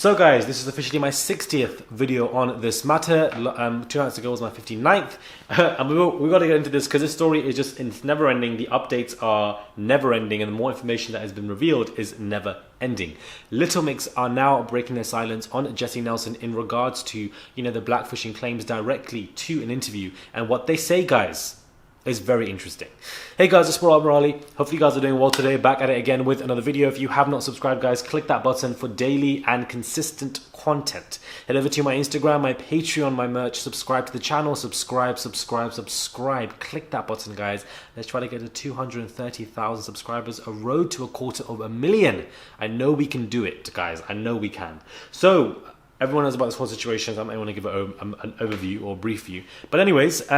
So guys, this is officially my 60th video on this matter. 2 nights ago was my 59th. And we got to get into this because this story is just, it's never ending. The updates are never ending and the more information that has been revealed is never ending. Little Mix are now breaking their silence on Jesy Nelson in regards to, the blackfishing claims directly to an interview. And what they say, guys, is very interesting. Hey guys, it's Murad Merali. Hopefully you guys are doing well today. Back at it again with another video. If you have not subscribed, guys, click that button for daily and consistent content. Head over to my Instagram, my Patreon, my merch. Subscribe to the channel. Subscribe. Click that button, guys. Let's try to get to 230,000 subscribers. A road to 250,000. I know we can do it, guys. I know we can. So everyone knows about this whole situation. So I might want to give it an overview or brief view. But anyways,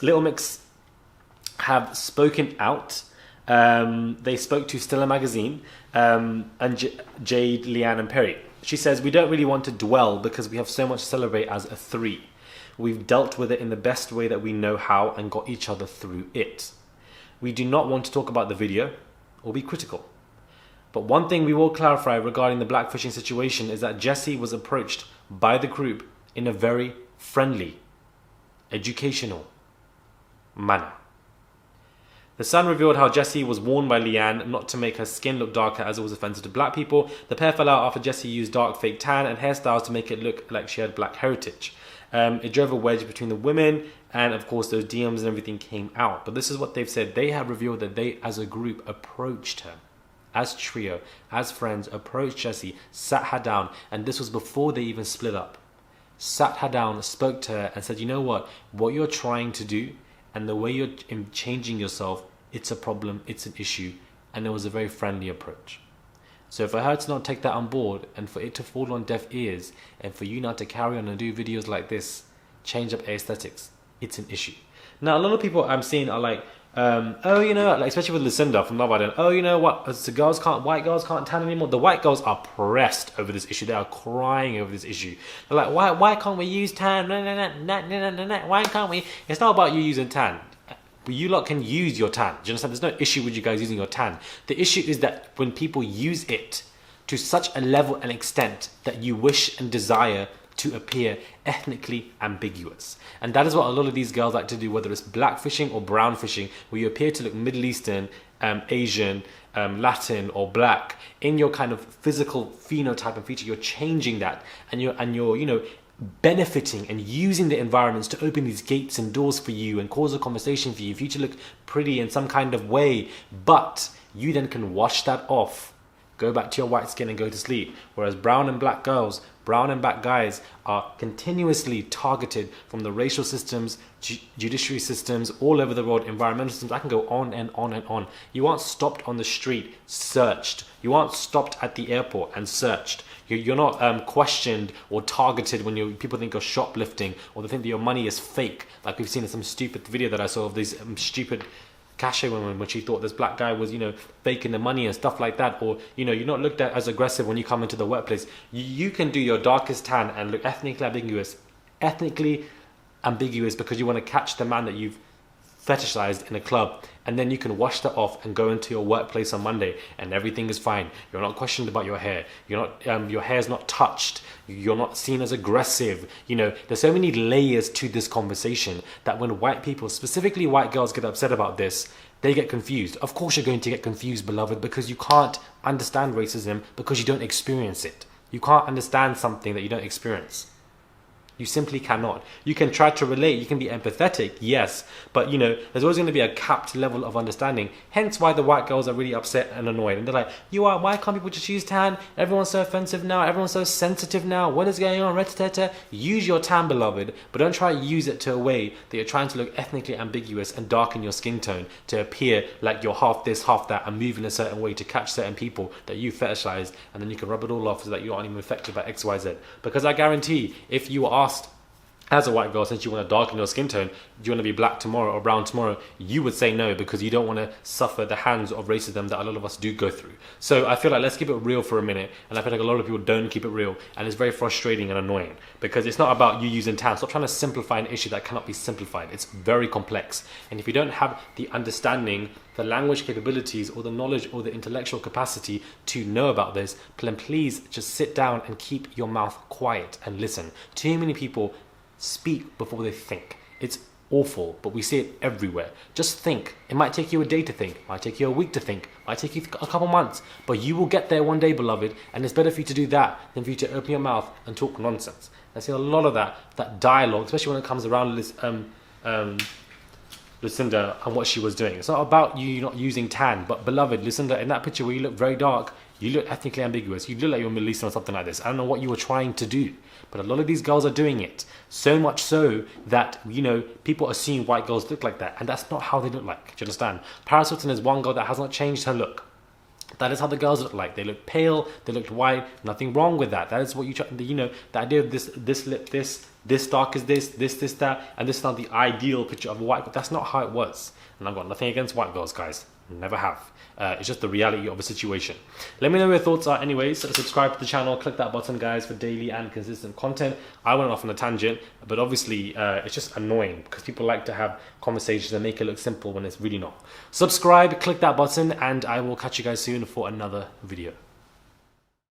Little Mix have spoken out. They spoke to Stella Magazine and Jade, Leanne and Perry. She says, "We don't really want to dwell because we have so much to celebrate as a three. We've dealt with it in the best way that we know how and got each other through it. We do not want to talk about the video or be critical. But one thing we will clarify regarding the blackfishing situation is that Jesy was approached by the group in a very friendly, educational manner. The Sun revealed how Jesy was warned by Leanne not to make her skin look darker as it was offensive to black people. The pair fell out after Jesy used dark fake tan and hairstyles to make it look like she had black heritage. It drove a wedge between the women and of course those DMs and everything came out. But this is what they've said. They have revealed that they as a group approached her. As trio, as friends, approached Jesy, sat her down, and this was before they even split up. Sat her down, spoke to her and said, you know what you're trying to do and the way you're changing yourself, it's a problem, it's an issue, and it was a very friendly approach. So for her to not take that on board and for it to fall on deaf ears and for you not to carry on and do videos like this, change up aesthetics, it's an issue. Now a lot of people I'm seeing are like, like especially with Lucinda from Love Island, white girls can't tan anymore. The white girls are pressed over this issue. They are crying over this issue. They're like, why can't we use tan? Why can't we? It's not about you using tan. You lot can use your tan. Do you understand? There's no issue with you guys using your tan. The issue is that when people use it to such a level and extent that you wish and desire to appear ethnically ambiguous. And that is what a lot of these girls like to do, whether it's black fishing or brown fishing, where you appear to look Middle Eastern, Asian, Latin or black in your kind of physical phenotype and feature. You're changing that and you're benefiting and using the environments to open these gates and doors for you and cause a conversation for you to look pretty in some kind of way, but you then can wash that off, go back to your white skin and go to sleep. Whereas brown and black girls, brown and black guys are continuously targeted from the racial systems, judiciary systems, all over the world, environmental systems. I can go on and on and on. You aren't stopped on the street, searched. You aren't stopped at the airport and searched. You're not questioned or targeted when people think you're shoplifting or they think that your money is fake. Like we've seen in some stupid video that I saw of these stupid Cache woman when she thought this black guy was, faking the money and stuff like that. Or, you're not looked at as aggressive when you come into the workplace. You can do your darkest tan and look ethnically ambiguous because you want to catch the man that you've fetishized in a club, and then you can wash that off and go into your workplace on Monday and everything is fine. You're not questioned about your hair. You're not your hair's not touched. You're not seen as aggressive. There's so many layers to this conversation that when white people, specifically white girls, get upset about this, they get confused. Of course you're going to get confused, beloved, because you can't understand racism because you don't experience it. You can't understand something that you don't experience. You simply cannot. You can try to relate, you can be empathetic, yes, but there's always going to be a capped level of understanding. Hence why the white girls are really upset and annoyed. And they're like, why can't people just use tan? Everyone's so offensive now, everyone's so sensitive now. What is going on? Use your tan, beloved, but don't try to use it to a way that you're trying to look ethnically ambiguous and darken your skin tone to appear like you're half this, half that, and move in a certain way to catch certain people that you fetishize, and then you can rub it all off so that you aren't even affected by XYZ. Because I guarantee, if you were asked as a white girl, since you want to darken your skin tone, do you want to be black tomorrow or brown tomorrow? You would say no, because you don't want to suffer the hands of racism that a lot of us do go through. So I feel like let's keep it real for a minute. And I feel like a lot of people don't keep it real. And it's very frustrating and annoying, because it's not about you using tan. Stop trying to simplify an issue that cannot be simplified. It's very complex. And if you don't have the understanding, the language capabilities, or the knowledge or the intellectual capacity to know about this, then please just sit down and keep your mouth quiet and listen. Too many people speak before they think. It's awful, but we see it everywhere. Just think. It might take you a day to think, it might take you a week to think, it might take you a couple months, but you will get there one day, beloved. And it's better for you to do that than for you to open your mouth and talk nonsense. I see a lot of that dialogue, especially when it comes around Lucinda and what she was doing. It's not about you not using tan, but beloved, Lucinda, in that picture where you look very dark, you look ethnically ambiguous. You look like you're Middle Eastern or something like this. I don't know what you were trying to do, but a lot of these girls are doing it. So much so that, you know, people assume white girls look like that, and that's not how they look like. Do you understand? Paris Hilton is one girl that has not changed her look. That is how the girls look like. They look pale, they look white, nothing wrong with that. That is what you try, you know, the idea of this lip, this dark is this, that, and this is not the ideal picture of a white girl. That's not how it was. And I've got nothing against white girls, guys. Never have. It's just the reality of a situation. Let me know what your thoughts are anyways. Subscribe to the channel, click that button, guys, for daily and consistent content. I went off on a tangent, but obviously it's just annoying because people like to have conversations and make it look simple when it's really not. Subscribe, click that button, and I will catch you guys soon for another video.